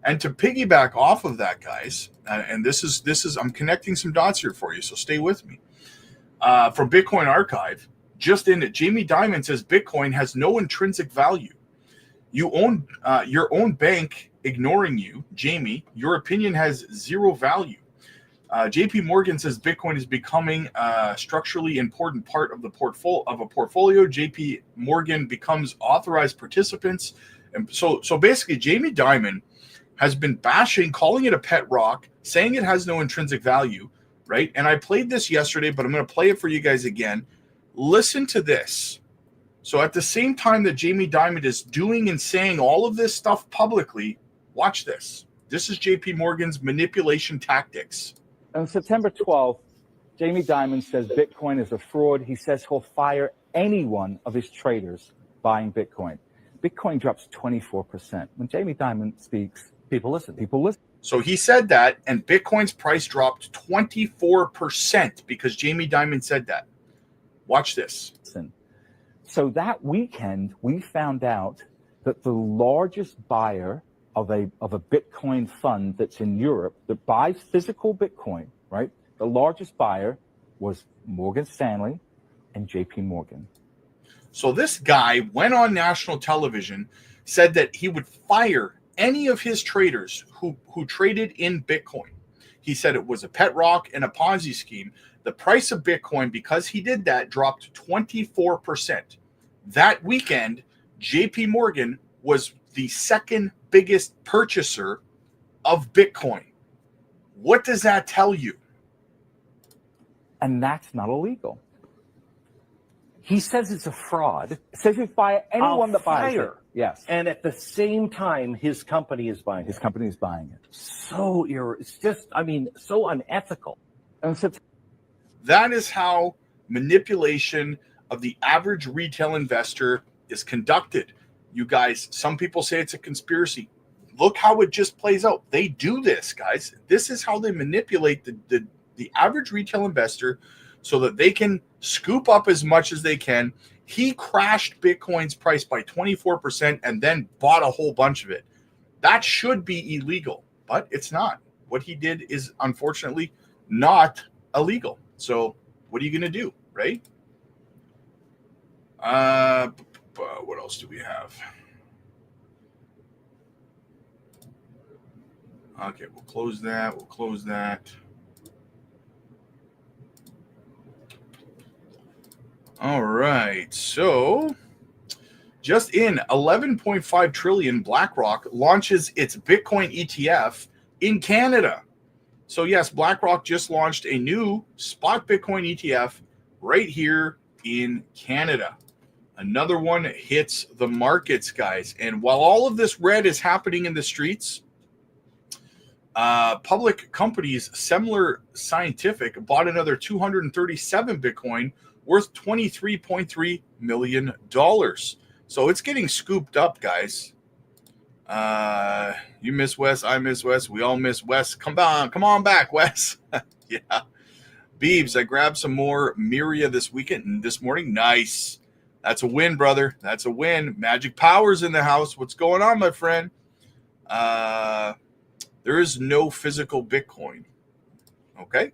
And to piggyback off of that, guys, and this is I'm connecting some dots here for you, so stay with me. From Bitcoin Archive, just in it, Jamie Dimon says Bitcoin has no intrinsic value. You own your own bank ignoring you, Jamie. Your opinion has zero value. JP Morgan says Bitcoin is becoming a structurally important part of the portfolio. JP Morgan becomes authorized participants, and so basically, Jamie Dimon has been bashing, calling it a pet rock, saying it has no intrinsic value, right? And I played this yesterday, but I'm going to play it for you guys again. Listen to this. So at the same time that Jamie Dimon is doing and saying all of this stuff publicly, watch this. This is JP Morgan's manipulation tactics. On September 12th, Jamie Dimon says Bitcoin is a fraud. He says he'll fire any one of his traders buying Bitcoin. Bitcoin drops 24%. When Jamie Dimon speaks, people listen. People listen. So he said that, and Bitcoin's price dropped 24% because Jamie Dimon said that. Watch this. So that weekend, we found out that the largest buyer of a Bitcoin fund that's in Europe that buys physical Bitcoin, right? The largest buyer was Morgan Stanley and JP Morgan. So this guy went on national television, said that he would fire any of his traders who traded in Bitcoin. He said it was a pet rock and a Ponzi scheme. The price of Bitcoin, because he did that, dropped 24%. That weekend, JP Morgan was the second biggest purchaser of Bitcoin. What does that tell you? And that's not illegal. He says it's a fraud. Says it's by anyone that buys it. Yes. And at the same time, his company is buying it. His company is buying it. So it's just, I mean, so unethical. And so that is how manipulation of the average retail investor is conducted. You guys, some people say it's a conspiracy. Look how it just plays out. They do this, guys. This is how they manipulate the average retail investor so that they can scoop up as much as they can. He crashed Bitcoin's price by 24% and then bought a whole bunch of it. That should be illegal, but it's not. What he did is unfortunately not illegal. So what are you going to do, right? What else do we have? Okay, we'll close that. We'll close that. All right. So just in 11.5 trillion, BlackRock launches its Bitcoin ETF in Canada. So yes, BlackRock just launched a new spot Bitcoin ETF right here in Canada. Another one hits the markets, guys. And while all of this red is happening in the streets, public companies, Semler Scientific, bought another 237 Bitcoin worth $23.3 million. So it's getting scooped up, guys. You miss Wes, I miss Wes, we all miss Wes. Come on back, Wes. Yeah. Beebs, I grabbed some more Miria this morning. Nice. That's a win, brother. That's a win. Magic Powers in the house. What's going on, my friend? There is no physical Bitcoin. Okay.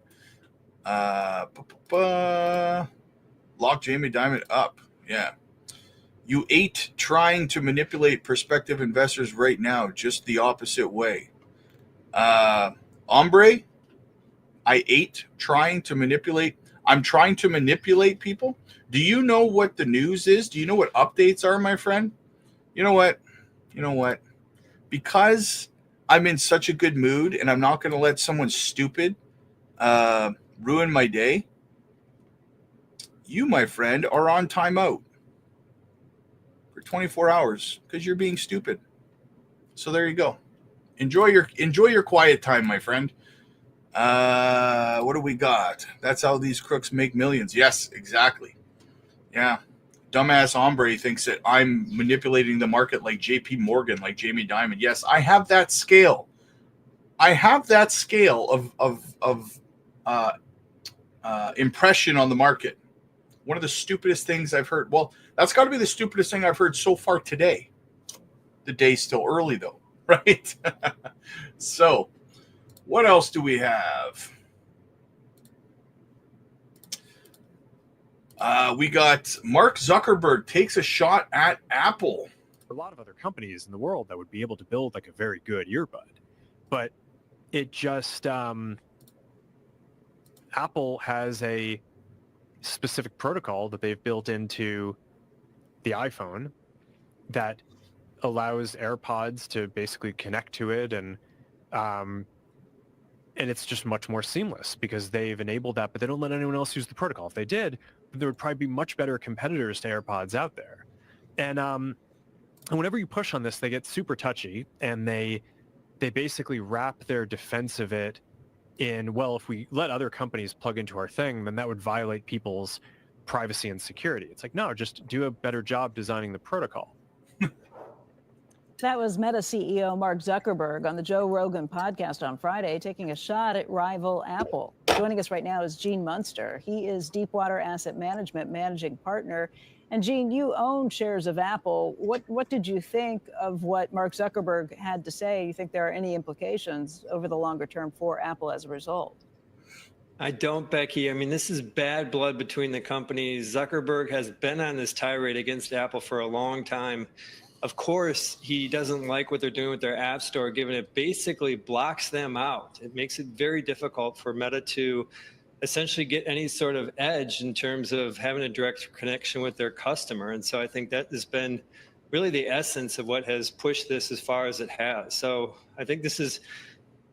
Lock Jamie Dimon up. Yeah. You ate trying to manipulate prospective investors right now, just the opposite way. Ombre, I ate trying to manipulate. I'm trying to manipulate people. Do you know what the news is? Do you know what updates are, my friend? You know what? Because I'm in such a good mood and I'm not going to let someone stupid ruin my day, you, my friend, are on timeout for 24 hours because you're being stupid. So there you go. Enjoy your quiet time, my friend. What do we got? That's how these crooks make millions. Yes, exactly. Yeah. Dumbass hombre thinks that I'm manipulating the market like JP Morgan, like Jamie Dimon. Yes, I have that scale. I have that scale of impression on the market. One of the stupidest things I've heard. Well, that's got to be the stupidest thing I've heard so far today. The day's still early, though, right? So, what else do we have? We got Mark Zuckerberg takes a shot at Apple. A lot of other companies in the world that would be able to build like a very good earbud, but it just Apple has a specific protocol that they've built into the iPhone that allows AirPods to basically connect to it, and it's just much more seamless because they've enabled that, but they don't let anyone else use the protocol. If they did, there would probably be much better competitors to AirPods out there. And whenever you push on this, they get super touchy, and they basically wrap their defense of it in, well, if we let other companies plug into our thing, then that would violate people's privacy and security. It's like, no, just do a better job designing the protocol. That was Meta CEO Mark Zuckerberg on the Joe Rogan podcast on Friday, taking a shot at rival Apple. Joining us right now is Gene Munster. He is Deepwater Asset Management managing partner. And Gene, you own shares of Apple. What did you think of what Mark Zuckerberg had to say? You think there are any implications over the longer term for Apple as a result? I don't, Becky. I mean, this is bad blood between the companies. Zuckerberg has been on this tirade against Apple for a long time. Of course, he doesn't like what they're doing with their app store, given it basically blocks them out. It makes it very difficult for Meta to essentially get any sort of edge in terms of having a direct connection with their customer. And so I think that has been really the essence of what has pushed this as far as it has. So I think this is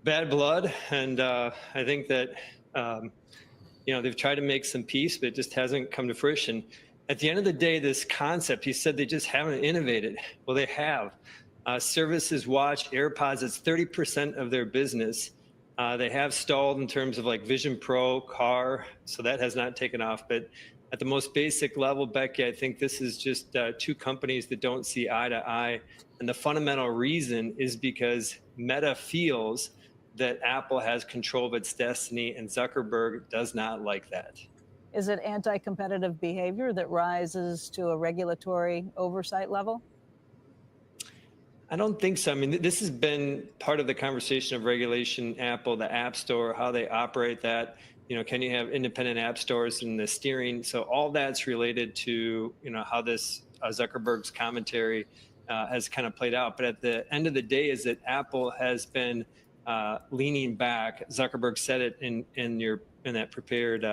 bad blood. And I think that they've tried to make some peace, but it just hasn't come to fruition. At the end of the day, this concept, he said they just haven't innovated. Well, they have. Services, watch, AirPods, it's 30% of their business. They have stalled in terms of like Vision Pro, car, so that has not taken off. But at the most basic level, Becky, I think this is just two companies that don't see eye to eye. And the fundamental reason is because Meta feels that Apple has control of its destiny, and Zuckerberg does not like that. Is it anti-competitive behavior that rises to a regulatory oversight level? I don't think so. I mean, this has been part of the conversation of regulation, Apple, the App Store, how they operate that. Can you have independent app stores in the steering? So all that's related to, how this Zuckerberg's commentary has kind of played out. But at the end of the day is that Apple has been leaning back. Zuckerberg said it in that prepared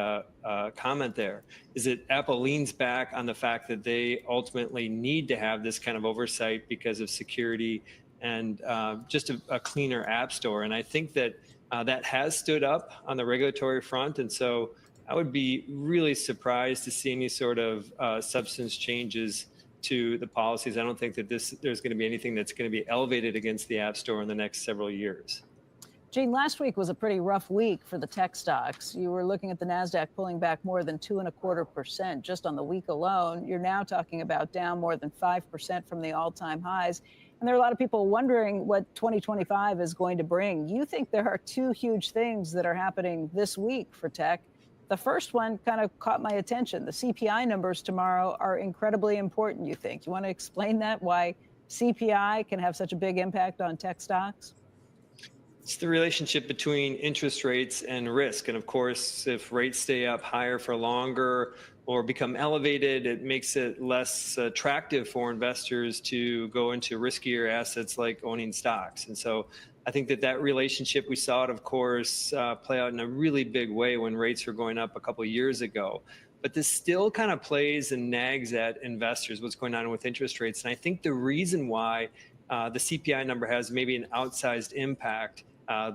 comment there, is that Apple leans back on the fact that they ultimately need to have this kind of oversight because of security and just a cleaner app store. And I think that that has stood up on the regulatory front. And so I would be really surprised to see any sort of substance changes to the policies. I don't think that there's going to be anything that's going to be elevated against the App Store in the next several years. Gene, last week was a pretty rough week for the tech stocks. You were looking at the NASDAQ pulling back more than 2.25% just on the week alone. You're now talking about down more than 5% from the all-time highs. And there are a lot of people wondering what 2025 is going to bring. You think there are two huge things that are happening this week for tech. The first one kind of caught my attention. The CPI numbers tomorrow are incredibly important, you think. You want to explain that, why CPI can have such a big impact on tech stocks? It's the relationship between interest rates and risk. And of course, if rates stay up higher for longer or become elevated, it makes it less attractive for investors to go into riskier assets like owning stocks. And so I think that relationship, we saw it, of course, play out in a really big way when rates were going up a couple of years ago. But this still kind of plays and nags at investors, what's going on with interest rates. And I think the reason why the CPI number has maybe an outsized impact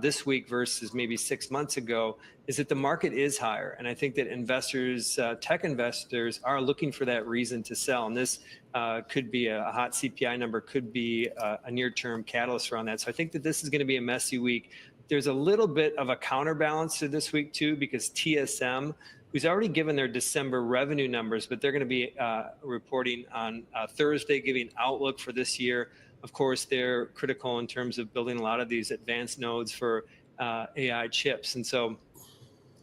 this week versus maybe 6 months ago is that the market is higher. And I think that investors, tech investors, are looking for that reason to sell. And this could be a hot CPI number, could be a near-term catalyst around that. So I think that this is going to be a messy week. There's a little bit of a counterbalance to this week, too, because TSM, who's already given their December revenue numbers, but they're going to be reporting on Thursday, giving outlook for this year. Of course, they're critical in terms of building a lot of these advanced nodes for AI chips. And so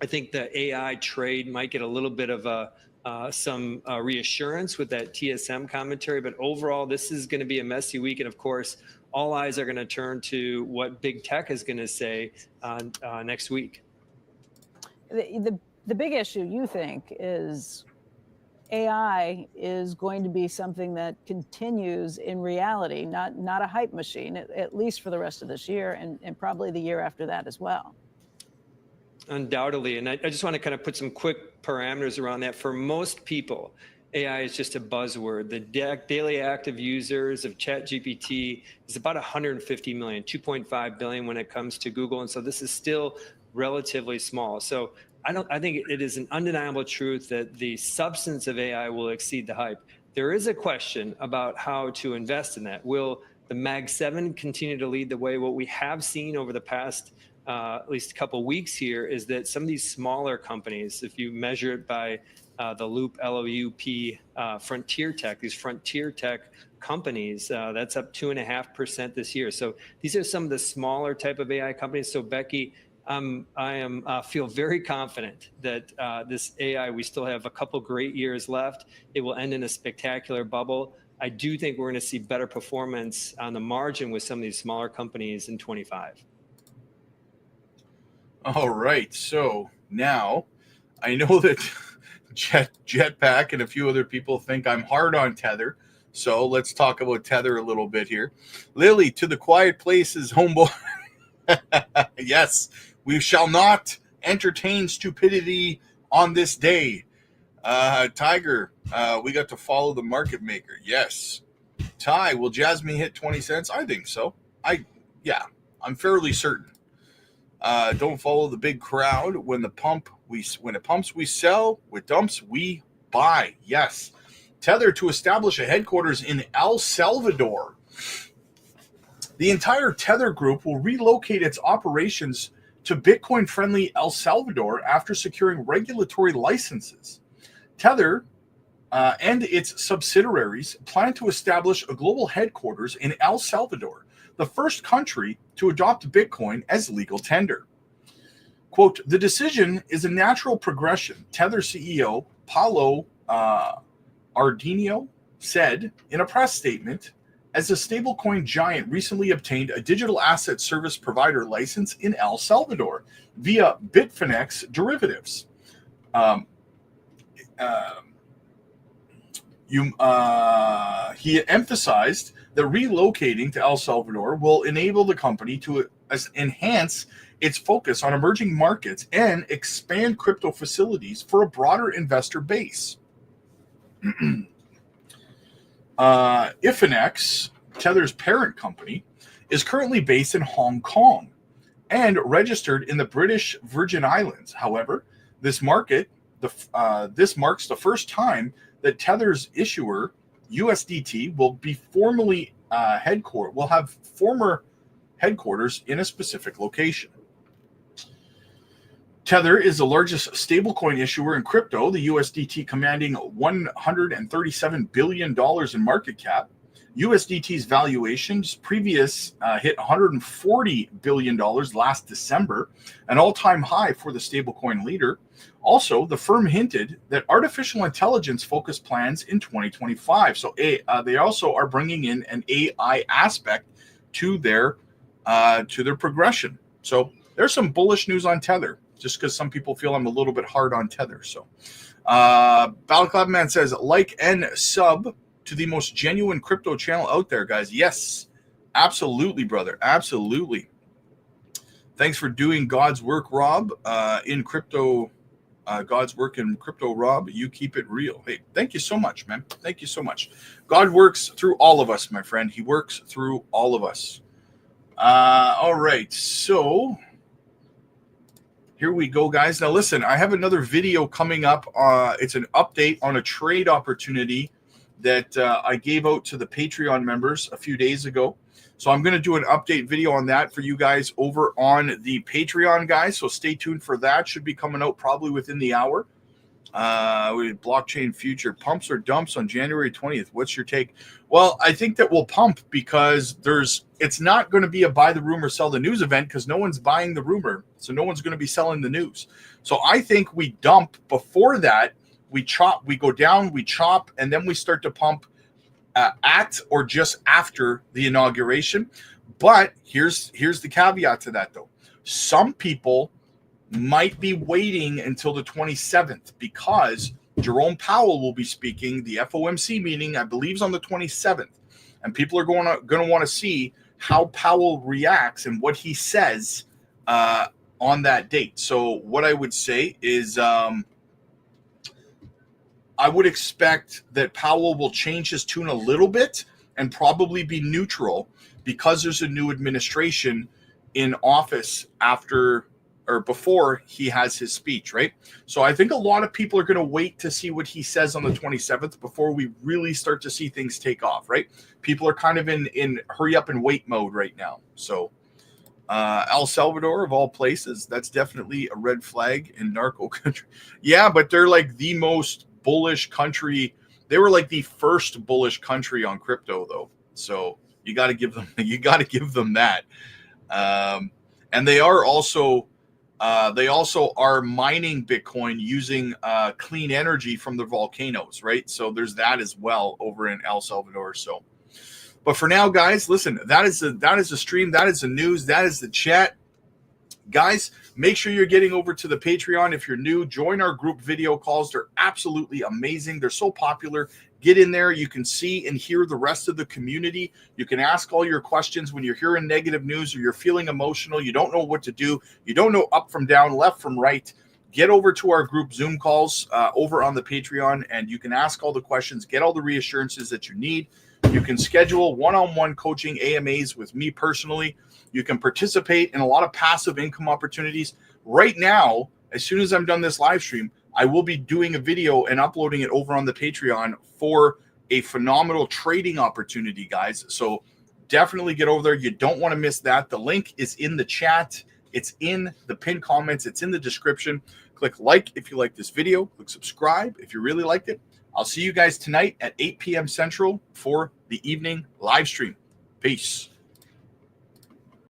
I think the AI trade might get a little bit of some reassurance with that TSM commentary. But overall, this is going to be a messy week. And of course, all eyes are going to turn to what big tech is going to say next week. The big issue, you think, is AI is going to be something that continues in reality, not a hype machine, at least for the rest of this year and probably the year after that as well. Undoubtedly. And I just want to kind of put some quick parameters around that. For most people, AI is just a buzzword. The daily active users of ChatGPT is about 150 million, 2.5 billion when it comes to Google. And so this is still relatively small. So I think it is an undeniable truth that the substance of AI will exceed the hype. There is a question about how to invest in that. Will the Mag 7 continue to lead the way? What we have seen over the past at least a couple weeks here is that some of these smaller companies, if you measure it by the Loop, LOUP, Frontier Tech, these Frontier Tech companies, that's up 2.5% this year. So these are some of the smaller type of AI companies. So Becky, I feel very confident that this AI, we still have a couple great years left. It will end in a spectacular bubble. I do think we're going to see better performance on the margin with some of these smaller companies in 25. All right. So now I know that Jetpack and a few other people think I'm hard on Tether. So let's talk about Tether a little bit here. Lily, to the quiet places, homeboy. Yes. We shall not entertain stupidity on this day. Tiger, we got to follow the market maker. Yes. Ty, will Jasmy hit 20 cents? I think so. I'm fairly certain. Don't follow the big crowd. When the pump When it pumps, we sell. When it dumps, we buy. Yes. Tether to establish a headquarters in El Salvador. The entire Tether group will relocate its operations to Bitcoin-friendly El Salvador after securing regulatory licenses. Tether and its subsidiaries plan to establish a global headquarters in El Salvador, the first country to adopt Bitcoin as legal tender. Quote, the decision is a natural progression, Tether CEO Paulo Ardinho said in a press statement, as the stablecoin giant recently obtained a digital asset service provider license in El Salvador via Bitfinex derivatives. He emphasized that relocating to El Salvador will enable the company to enhance its focus on emerging markets and expand crypto facilities for a broader investor base. Bitfinex, Tether's parent company, is currently based in Hong Kong and registered in the British Virgin Islands. However, this marks the first time that Tether's issuer USDT will be formally have former headquarters in a specific location. Tether is the largest stablecoin issuer in crypto, the USDT commanding $137 billion in market cap. USDT's valuations previous hit $140 billion last December, an all-time high for the stablecoin leader. Also, the firm hinted that artificial intelligence focused plans in 2025. So they also are bringing in an AI aspect to their progression. So there's some bullish news on Tether, just because some people feel I'm a little bit hard on Tether. So Battleclub Man says, like and sub to the most genuine crypto channel out there, guys. Yes, absolutely, brother. Absolutely. Thanks for doing God's work, Rob, in crypto. God's work in crypto, Rob. You keep it real. Hey, thank you so much, man. Thank you so much. God works through all of us, my friend. He works through all of us. All right. So here we go, guys. Now, listen, I have another video coming up. It's an update on a trade opportunity that I gave out to the Patreon members a few days ago. So I'm going to do an update video on that for you guys over on the Patreon, guys. So stay tuned for that. Should be coming out probably within the hour. Blockchain future pumps or dumps on January 20th. What's your take? Well, I think that we'll pump because it's not going to be a buy the rumor, sell the news event because no one's buying the rumor. So no one's going to be selling the news. So I think we dump before that. We chop, we go down, we chop, and then we start to pump at or just after the inauguration. But here's the caveat to that, though. Some people might be waiting until the 27th because Jerome Powell will be speaking. The FOMC meeting, I believe, is on the 27th. And people are going to want to see how Powell reacts and what he says on that date. So what I would say is I would expect that Powell will change his tune a little bit and probably be neutral because there's a new administration in office after or before he has his speech, right? So I think a lot of people are going to wait to see what he says on the 27th before we really start to see things take off, right? People are kind of in hurry up and wait mode right now. So El Salvador, of all places, that's definitely a red flag in narco country. Yeah, but they're like the most bullish country. They were like the first bullish country on crypto, though. So you got to give them that. And they are also are mining Bitcoin using clean energy from the volcanoes, right? So there's that as well over in El Salvador. So, but for now, guys, listen, that is the stream, that is the news, that is the chat. Guys, make sure you're getting over to the Patreon. If you're new, join our group video calls. They're absolutely amazing. They're so popular. Get in there. You can see and hear the rest of the community. You can ask all your questions when you're hearing negative news or you're feeling emotional. You don't know what to do. You don't know up from down, left from right. Get over to our group Zoom calls over on the Patreon, and you can ask all the questions, get all the reassurances that you need. You can schedule one-on-one coaching AMAs with me personally. You can participate in a lot of passive income opportunities. Right now, as soon as I'm done this live stream, I will be doing a video and uploading it over on the Patreon for a phenomenal trading opportunity, guys. So definitely get over there. You don't want to miss that. The link is in the chat. It's in the pinned comments. It's in the description. Click like if you like this video. Click subscribe if you really liked it. I'll see you guys tonight at 8 p.m. Central for the evening live stream. Peace.